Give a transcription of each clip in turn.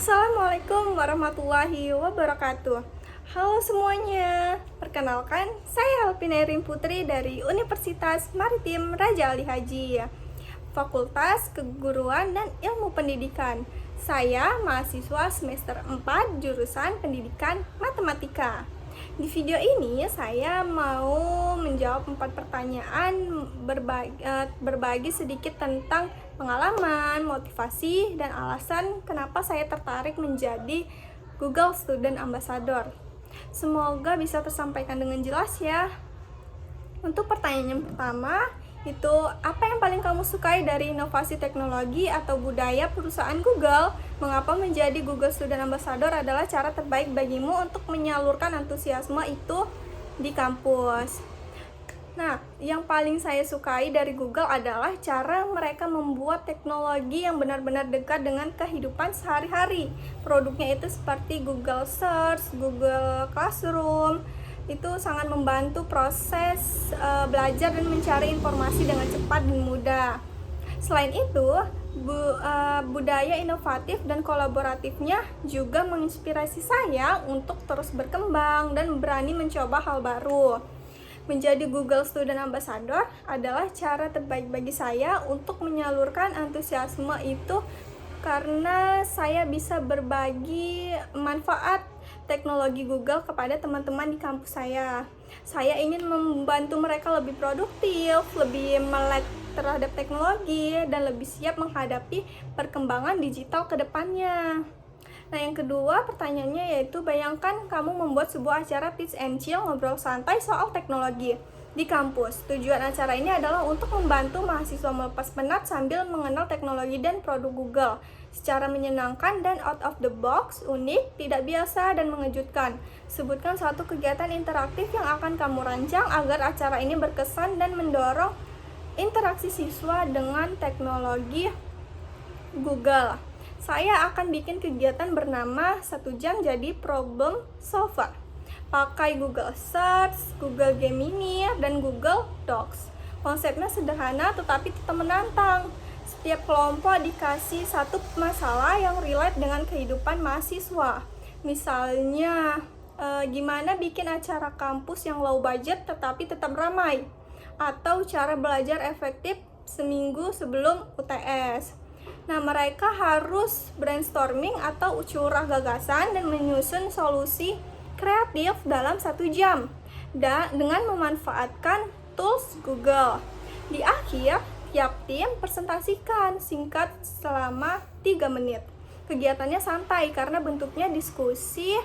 Assalamualaikum warahmatullahi wabarakatuh. Halo semuanya, perkenalkan saya Alpinairin Putri dari Universitas Maritim Raja Ali Haji, Fakultas Keguruan dan Ilmu Pendidikan. Saya mahasiswa semester 4 jurusan Pendidikan Matematika. Di video ini saya mau menjawab 4 pertanyaan, berbagi sedikit tentang pengalaman, motivasi, dan alasan kenapa saya tertarik menjadi Google Student Ambassador. Semoga bisa tersampaikan dengan jelas ya. Untuk pertanyaan yang pertama, itu apa yang paling kamu sukai dari inovasi teknologi atau budaya perusahaan Google? Mengapa menjadi Google Student Ambassador adalah cara terbaik bagimu untuk menyalurkan antusiasme itu di kampus? Nah, yang paling saya sukai dari Google adalah cara mereka membuat teknologi yang benar-benar dekat dengan kehidupan sehari-hari. Produknya itu seperti Google Search, Google Classroom, itu sangat membantu proses belajar dan mencari informasi dengan cepat dan mudah. Selain itu, budaya inovatif dan kolaboratifnya juga menginspirasi saya untuk terus berkembang dan berani mencoba hal baru. Menjadi Google Student Ambassador adalah cara terbaik bagi saya untuk menyalurkan antusiasme itu karena saya bisa berbagi manfaat teknologi Google kepada teman-teman di kampus saya. Saya ingin membantu mereka lebih produktif, lebih melek terhadap teknologi, dan lebih siap menghadapi perkembangan digital ke depannya. Nah, yang kedua pertanyaannya yaitu bayangkan kamu membuat sebuah acara Pitch and Chill ngobrol santai soal teknologi di kampus. Tujuan acara ini adalah untuk membantu mahasiswa melepas penat sambil mengenal teknologi dan produk Google secara menyenangkan dan out of the box, unik, tidak biasa, dan mengejutkan. Sebutkan suatu kegiatan interaktif yang akan kamu rancang agar acara ini berkesan dan mendorong interaksi siswa dengan teknologi Google. Saya akan bikin kegiatan bernama 1 jam jadi problem solver. Pakai Google Search, Google Gemini, dan Google Docs. Konsepnya sederhana tetapi tetap menantang. Setiap kelompok dikasih satu masalah yang relate dengan kehidupan mahasiswa. Misalnya, gimana bikin acara kampus yang low budget tetapi tetap ramai. Atau cara belajar efektif seminggu sebelum UTS. Nah, mereka harus brainstorming atau curah gagasan dan menyusun solusi kreatif dalam 1 jam dan dengan memanfaatkan tools Google. Di akhir, tiap tim presentasikan singkat selama 3 menit. Kegiatannya santai karena bentuknya diskusi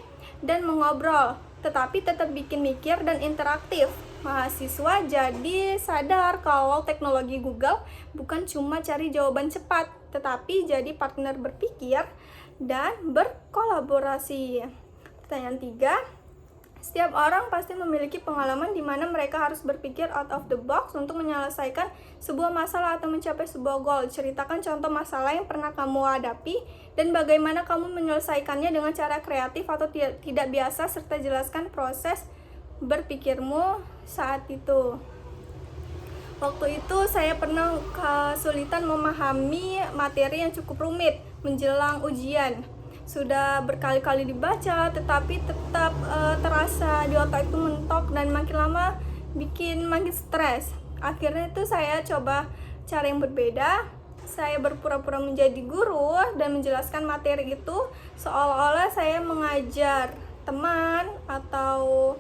dan mengobrol, tetapi tetap bikin mikir dan interaktif. Mahasiswa jadi sadar kalau teknologi Google bukan cuma cari jawaban cepat, tetapi jadi partner berpikir dan berkolaborasi. Pertanyaan 3, setiap orang pasti memiliki pengalaman di mana mereka harus berpikir out of the box untuk menyelesaikan sebuah masalah atau mencapai sebuah goal. Ceritakan contoh masalah yang pernah kamu hadapi dan bagaimana kamu menyelesaikannya dengan cara kreatif atau tidak biasa, serta jelaskan proses berpikirmu saat itu. Waktu itu saya pernah kesulitan memahami materi yang cukup rumit menjelang ujian. Sudah berkali-kali dibaca tetapi tetap terasa di otak itu mentok dan makin lama bikin makin stres. Akhirnya itu saya coba cara yang berbeda. Saya berpura-pura menjadi guru dan menjelaskan materi itu seolah-olah saya mengajar teman atau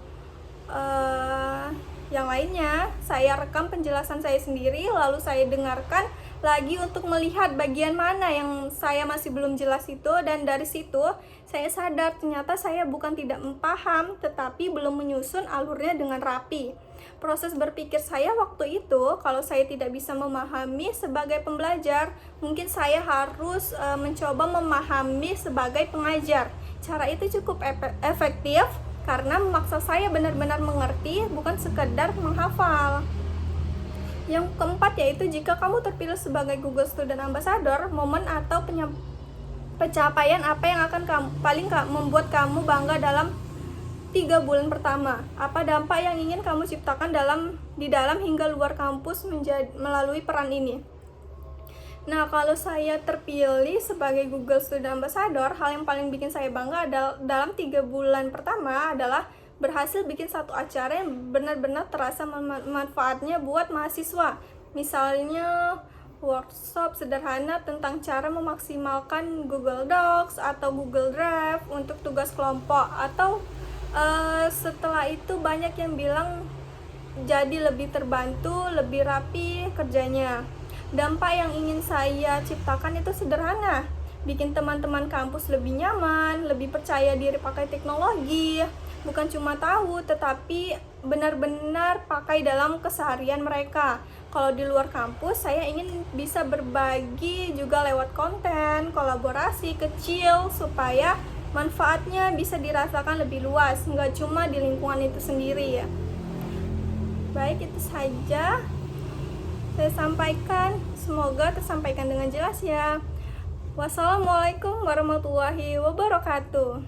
yang lainnya. Saya rekam penjelasan saya sendiri, lalu saya dengarkan lagi untuk melihat bagian mana yang saya masih belum jelas itu, dan dari situ saya sadar ternyata saya bukan tidak paham, tetapi belum menyusun alurnya dengan rapi. Proses berpikir saya waktu itu, kalau saya tidak bisa memahami sebagai pembelajar, mungkin saya harus mencoba memahami sebagai pengajar. Cara itu cukup efektif karena memaksa saya benar-benar mengerti, bukan sekedar menghafal. Yang keempat yaitu jika kamu terpilih sebagai Google Student Ambassador, momen atau pencapaian apa yang akan membuat kamu bangga dalam 3 bulan pertama? Apa dampak yang ingin kamu ciptakan di dalam hingga luar kampus melalui peran ini? Nah, kalau saya terpilih sebagai Google Student Ambassador, hal yang paling bikin saya bangga adalah dalam 3 bulan pertama adalah berhasil bikin satu acara yang benar-benar terasa manfaatnya buat mahasiswa. Misalnya workshop sederhana tentang cara memaksimalkan Google Docs atau Google Drive untuk tugas kelompok, atau setelah itu banyak yang bilang jadi lebih terbantu, lebih rapi kerjanya. Dampak yang ingin saya ciptakan itu sederhana, bikin teman-teman kampus lebih nyaman, lebih percaya diri pakai teknologi, bukan cuma tahu tetapi benar-benar pakai dalam keseharian mereka. Kalau di luar kampus, saya ingin bisa berbagi juga lewat konten, kolaborasi kecil supaya manfaatnya bisa dirasakan lebih luas, nggak cuma di lingkungan itu sendiri ya. Baik, itu saja saya sampaikan, semoga tersampaikan dengan jelas ya. Wassalamualaikum warahmatullahi wabarakatuh.